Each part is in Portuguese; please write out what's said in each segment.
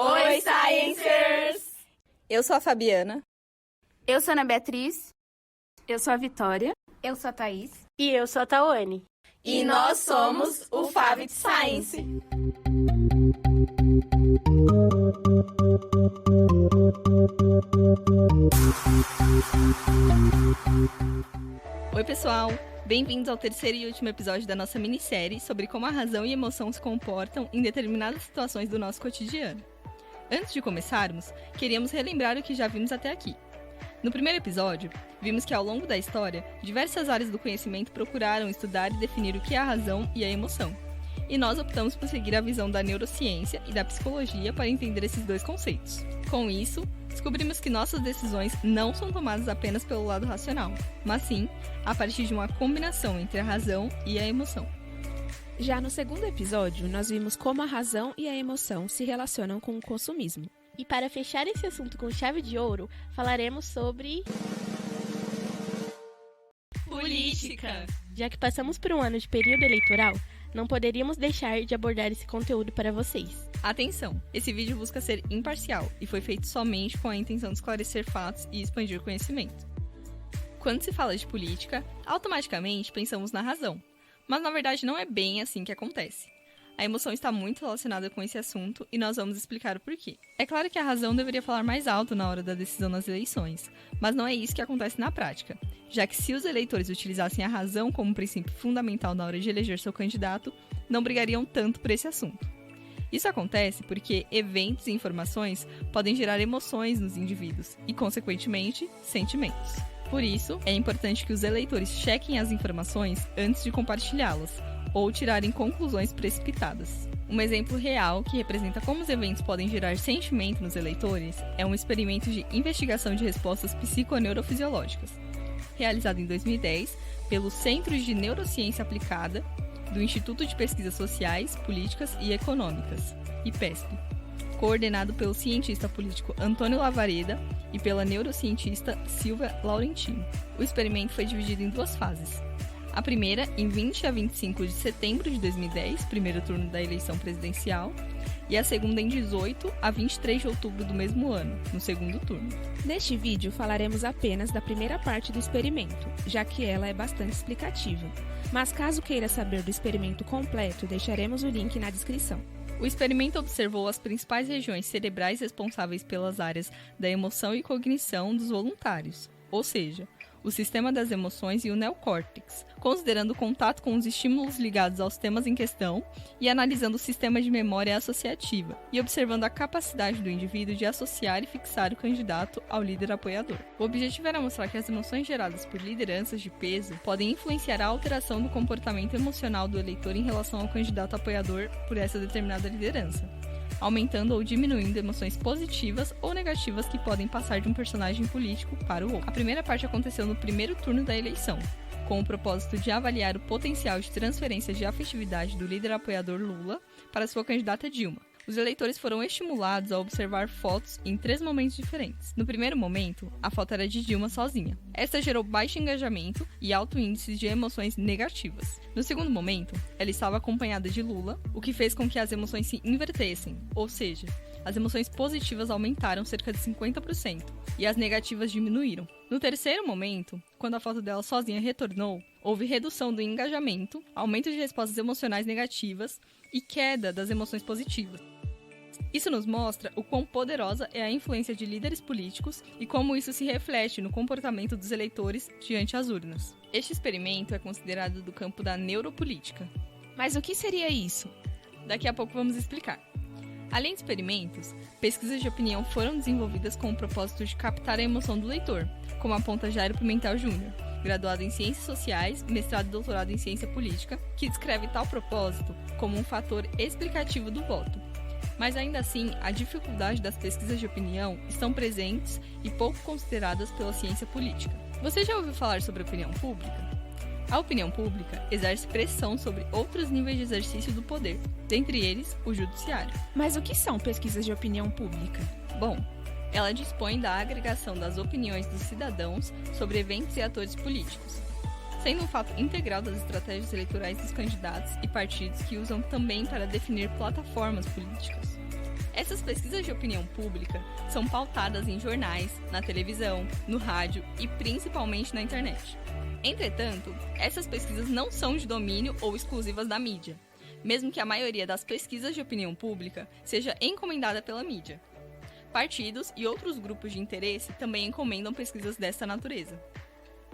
Oi, Sciencers! Eu sou a Fabiana. Eu sou a Ana Beatriz. Eu sou a Vitória. Eu sou a Thaís. E eu sou a Tawane. E nós somos o Favit Science. Oi, pessoal! Bem-vindos ao terceiro e último episódio da nossa minissérie sobre como a razão e a emoção se comportam em determinadas situações do nosso cotidiano. Antes de começarmos, queríamos relembrar o que já vimos até aqui. No primeiro episódio, vimos que ao longo da história, diversas áreas do conhecimento procuraram estudar e definir o que é a razão e a emoção. E nós optamos por seguir a visão da neurociência e da psicologia para entender esses dois conceitos. Com isso, descobrimos que nossas decisões não são tomadas apenas pelo lado racional, mas sim a partir de uma combinação entre a razão e a emoção. Já no segundo episódio, nós vimos como a razão e a emoção se relacionam com o consumismo. E para fechar esse assunto com chave de ouro, falaremos sobre... política! Já que passamos por um ano de período eleitoral, não poderíamos deixar de abordar esse conteúdo para vocês. Atenção! Esse vídeo busca ser imparcial e foi feito somente com a intenção de esclarecer fatos e expandir conhecimento. Quando se fala de política, automaticamente pensamos na razão, mas na verdade não é bem assim que acontece. A emoção está muito relacionada com esse assunto e nós vamos explicar o porquê. É claro que a razão deveria falar mais alto na hora da decisão nas eleições, mas não é isso que acontece na prática, já que se os eleitores utilizassem a razão como princípio fundamental na hora de eleger seu candidato, não brigariam tanto por esse assunto. Isso acontece porque eventos e informações podem gerar emoções nos indivíduos e, consequentemente, sentimentos. Por isso, é importante que os eleitores chequem as informações antes de compartilhá-las, ou tirarem conclusões precipitadas. Um exemplo real que representa como os eventos podem gerar sentimento nos eleitores é um experimento de investigação de respostas psiconeurofisiológicas, realizado em 2010 pelo Centro de Neurociência Aplicada do Instituto de Pesquisas Sociais, Políticas e Econômicas, IPESP, coordenado pelo cientista político Antônio Lavareda e pela neurocientista Silvia Laurentino. O experimento foi dividido em duas fases. A primeira, em 20 a 25 de setembro de 2010, primeiro turno da eleição presidencial, e a segunda em 18 a 23 de outubro do mesmo ano, no segundo turno. Neste vídeo falaremos apenas da primeira parte do experimento, já que ela é bastante explicativa. Mas caso queira saber do experimento completo, deixaremos o link na descrição. O experimento observou as principais regiões cerebrais responsáveis pelas áreas da emoção e cognição dos voluntários, ou seja, o sistema das emoções e o neocórtex, considerando o contato com os estímulos ligados aos temas em questão e analisando o sistema de memória associativa, e observando a capacidade do indivíduo de associar e fixar o candidato ao líder apoiador. O objetivo era mostrar que as emoções geradas por lideranças de peso podem influenciar a alteração do comportamento emocional do eleitor em relação ao candidato apoiador por essa determinada liderança, aumentando ou diminuindo emoções positivas ou negativas que podem passar de um personagem político para o outro. A primeira parte aconteceu no primeiro turno da eleição, com o propósito de avaliar o potencial de transferência de afetividade do líder apoiador Lula para sua candidata Dilma. Os eleitores foram estimulados a observar fotos em 3 momentos diferentes. No primeiro momento, a foto era de Dilma sozinha. Esta gerou baixo engajamento e alto índice de emoções negativas. No segundo momento, ela estava acompanhada de Lula, o que fez com que as emoções se invertessem, ou seja, as emoções positivas aumentaram cerca de 50% e as negativas diminuíram. No terceiro momento, quando a foto dela sozinha retornou, houve redução do engajamento, aumento de respostas emocionais negativas e queda das emoções positivas. Isso nos mostra o quão poderosa é a influência de líderes políticos e como isso se reflete no comportamento dos eleitores diante as urnas. Este experimento é considerado do campo da neuropolítica. Mas o que seria isso? Daqui a pouco vamos explicar. Além de experimentos, pesquisas de opinião foram desenvolvidas com o propósito de captar a emoção do leitor, como aponta Jairo Pimentel Júnior, graduado em Ciências Sociais, mestrado e doutorado em Ciência Política, que descreve tal propósito como um fator explicativo do voto. Mas ainda assim, a dificuldade das pesquisas de opinião estão presentes e pouco consideradas pela ciência política. Você já ouviu falar sobre opinião pública? A opinião pública exerce pressão sobre outros níveis de exercício do poder, dentre eles o judiciário. Mas o que são pesquisas de opinião pública? Bom, ela dispõe da agregação das opiniões dos cidadãos sobre eventos e atores políticos, sendo um fato integral das estratégias eleitorais dos candidatos e partidos que usam também para definir plataformas políticas. Essas pesquisas de opinião pública são pautadas em jornais, na televisão, no rádio e principalmente na internet. Entretanto, essas pesquisas não são de domínio ou exclusivas da mídia, mesmo que a maioria das pesquisas de opinião pública seja encomendada pela mídia. Partidos e outros grupos de interesse também encomendam pesquisas dessa natureza.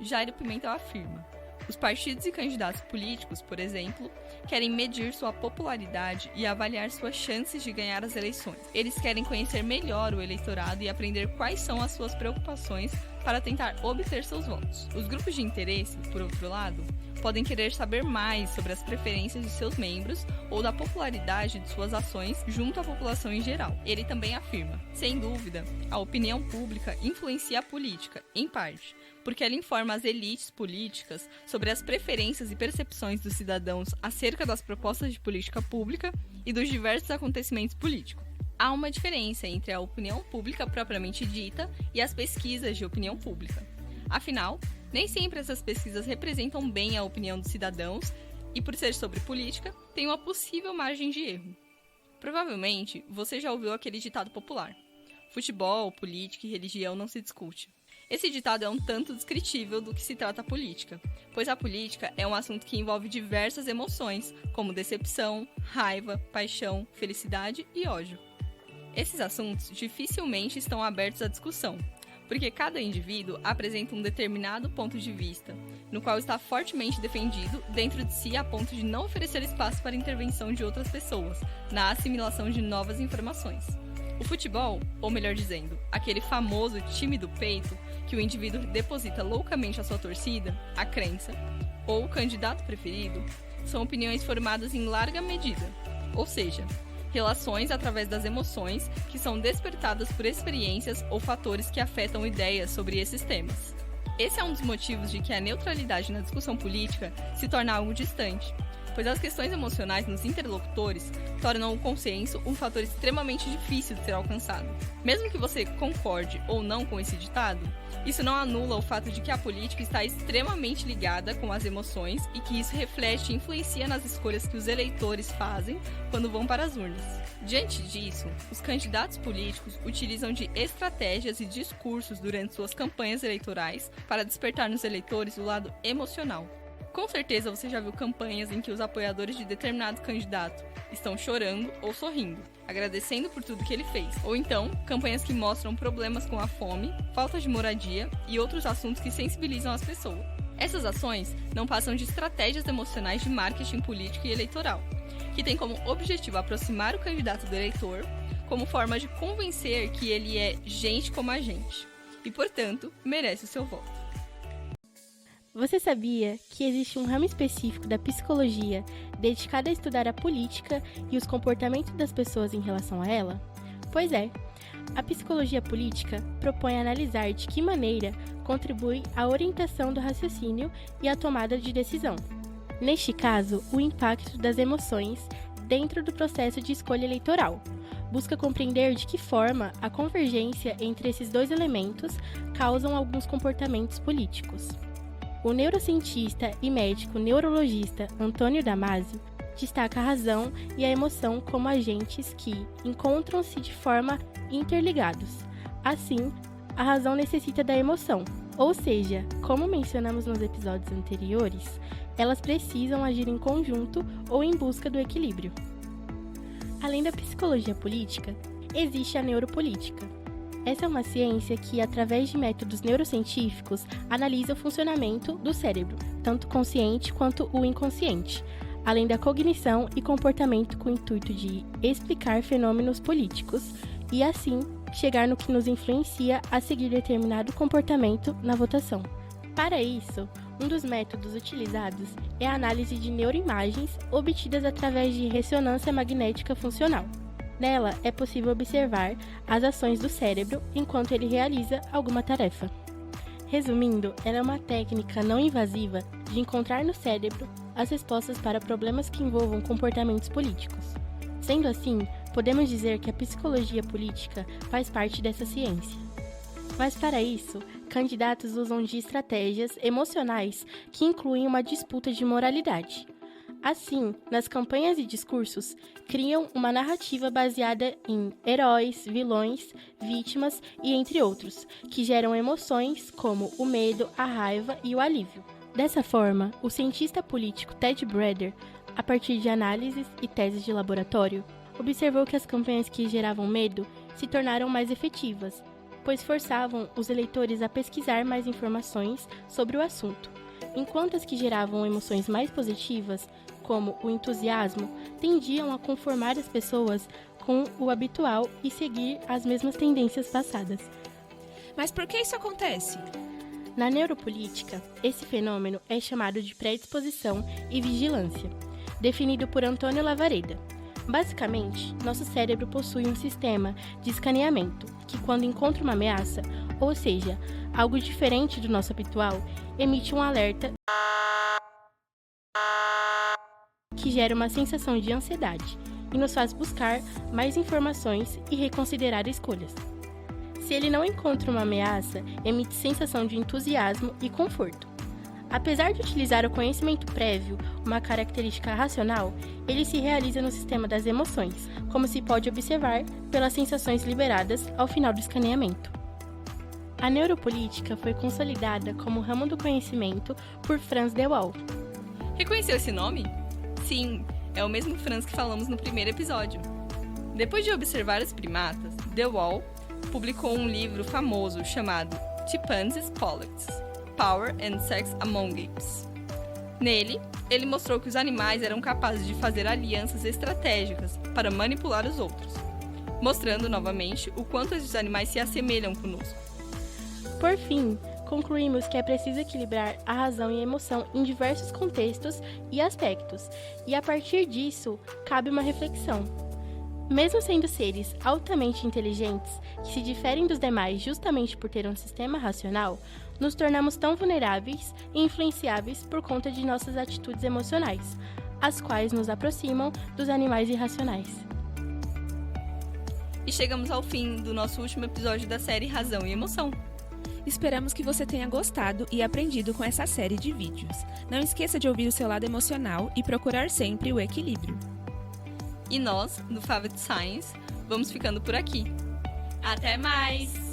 Jairo Pimentel afirma: os partidos e candidatos políticos, por exemplo, querem medir sua popularidade e avaliar suas chances de ganhar as eleições. Eles querem conhecer melhor o eleitorado e aprender quais são as suas preocupações para tentar obter seus votos. Os grupos de interesse, por outro lado, podem querer saber mais sobre as preferências de seus membros ou da popularidade de suas ações junto à população em geral. Ele também afirma: sem dúvida, a opinião pública influencia a política, em parte, porque ela informa as elites políticas sobre as preferências e percepções dos cidadãos acerca das propostas de política pública e dos diversos acontecimentos políticos. Há uma diferença entre a opinião pública propriamente dita e as pesquisas de opinião pública. Afinal, nem sempre essas pesquisas representam bem a opinião dos cidadãos e, por ser sobre política, tem uma possível margem de erro. Provavelmente, você já ouviu aquele ditado popular: futebol, política e religião não se discute. Esse ditado é um tanto descritível do que se trata a política, pois a política é um assunto que envolve diversas emoções, como decepção, raiva, paixão, felicidade e ódio. Esses assuntos dificilmente estão abertos à discussão, porque cada indivíduo apresenta um determinado ponto de vista, no qual está fortemente defendido dentro de si a ponto de não oferecer espaço para a intervenção de outras pessoas, na assimilação de novas informações. O futebol, ou melhor dizendo, aquele famoso time do peito que o indivíduo deposita loucamente à sua torcida, a crença, ou o candidato preferido, são opiniões formadas em larga medida, ou seja, relações através das emoções que são despertadas por experiências ou fatores que afetam ideias sobre esses temas. Esse é um dos motivos de que a neutralidade na discussão política se torna algo distante, pois as questões emocionais nos interlocutores tornam o consenso um fator extremamente difícil de ser alcançado. Mesmo que você concorde ou não com esse ditado, isso não anula o fato de que a política está extremamente ligada com as emoções e que isso reflete e influencia nas escolhas que os eleitores fazem quando vão para as urnas. Diante disso, os candidatos políticos utilizam de estratégias e discursos durante suas campanhas eleitorais para despertar nos eleitores o lado emocional. Com certeza você já viu campanhas em que os apoiadores de determinado candidato estão chorando ou sorrindo, agradecendo por tudo que ele fez. Ou então, campanhas que mostram problemas com a fome, falta de moradia e outros assuntos que sensibilizam as pessoas. Essas ações não passam de estratégias emocionais de marketing político e eleitoral, que têm como objetivo aproximar o candidato do eleitor, como forma de convencer que ele é gente como a gente e, portanto, merece o seu voto. Você sabia que existe um ramo específico da psicologia dedicado a estudar a política e os comportamentos das pessoas em relação a ela? Pois é, a psicologia política propõe analisar de que maneira contribui à orientação do raciocínio e à tomada de decisão. Neste caso, o impacto das emoções dentro do processo de escolha eleitoral busca compreender de que forma a convergência entre esses dois elementos causam alguns comportamentos políticos. O neurocientista e médico neurologista Antônio Damasio destaca a razão e a emoção como agentes que encontram-se de forma interligados. Assim, a razão necessita da emoção, ou seja, como mencionamos nos episódios anteriores, elas precisam agir em conjunto ou em busca do equilíbrio. Além da psicologia política, existe a neuropolítica. Essa é uma ciência que, através de métodos neurocientíficos, analisa o funcionamento do cérebro, tanto consciente quanto o inconsciente, além da cognição e comportamento com o intuito de explicar fenômenos políticos e, assim, chegar no que nos influencia a seguir determinado comportamento na votação. Para isso, um dos métodos utilizados é a análise de neuroimagens obtidas através de ressonância magnética funcional. Nela, é possível observar as ações do cérebro enquanto ele realiza alguma tarefa. Resumindo, ela é uma técnica não invasiva de encontrar no cérebro as respostas para problemas que envolvam comportamentos políticos. Sendo assim, podemos dizer que a psicologia política faz parte dessa ciência. Mas para isso, candidatos usam de estratégias emocionais que incluem uma disputa de moralidade. Assim, nas campanhas e discursos, criam uma narrativa baseada em heróis, vilões, vítimas e entre outros, que geram emoções como o medo, a raiva e o alívio. Dessa forma, o cientista político Ted Breder, a partir de análises e teses de laboratório, observou que as campanhas que geravam medo se tornaram mais efetivas, pois forçavam os eleitores a pesquisar mais informações sobre o assunto, enquanto as que geravam emoções mais positivas, como o entusiasmo, tendiam a conformar as pessoas com o habitual e seguir as mesmas tendências passadas. Mas por que isso acontece? Na neuropolítica, esse fenômeno é chamado de predisposição e vigilância, definido por Antônio Lavareda. Basicamente, nosso cérebro possui um sistema de escaneamento que, quando encontra uma ameaça, ou seja, algo diferente do nosso habitual, emite um alerta que gera uma sensação de ansiedade e nos faz buscar mais informações e reconsiderar escolhas. Se ele não encontra uma ameaça, emite sensação de entusiasmo e conforto. Apesar de utilizar o conhecimento prévio, uma característica racional, ele se realiza no sistema das emoções, como se pode observar pelas sensações liberadas ao final do escaneamento. A neuropolítica foi consolidada como ramo do conhecimento por Franz de Waal. Reconheceu esse nome? Sim, é o mesmo Franz que falamos no primeiro episódio. Depois de observar os primatas, de Waal publicou um livro famoso chamado Chimpanzees Politics: Power and Sex Among Apes. Nele, ele mostrou que os animais eram capazes de fazer alianças estratégicas para manipular os outros, mostrando novamente o quanto esses animais se assemelham conosco. Por fim, concluímos que é preciso equilibrar a razão e a emoção em diversos contextos e aspectos, e a partir disso, cabe uma reflexão. Mesmo sendo seres altamente inteligentes, que se diferem dos demais justamente por ter um sistema racional, nos tornamos tão vulneráveis e influenciáveis por conta de nossas atitudes emocionais, as quais nos aproximam dos animais irracionais. E chegamos ao fim do nosso último episódio da série Razão e Emoção. Esperamos que você tenha gostado e aprendido com essa série de vídeos. Não esqueça de ouvir o seu lado emocional e procurar sempre o equilíbrio. E nós, do Favet Science, vamos ficando por aqui. Até mais!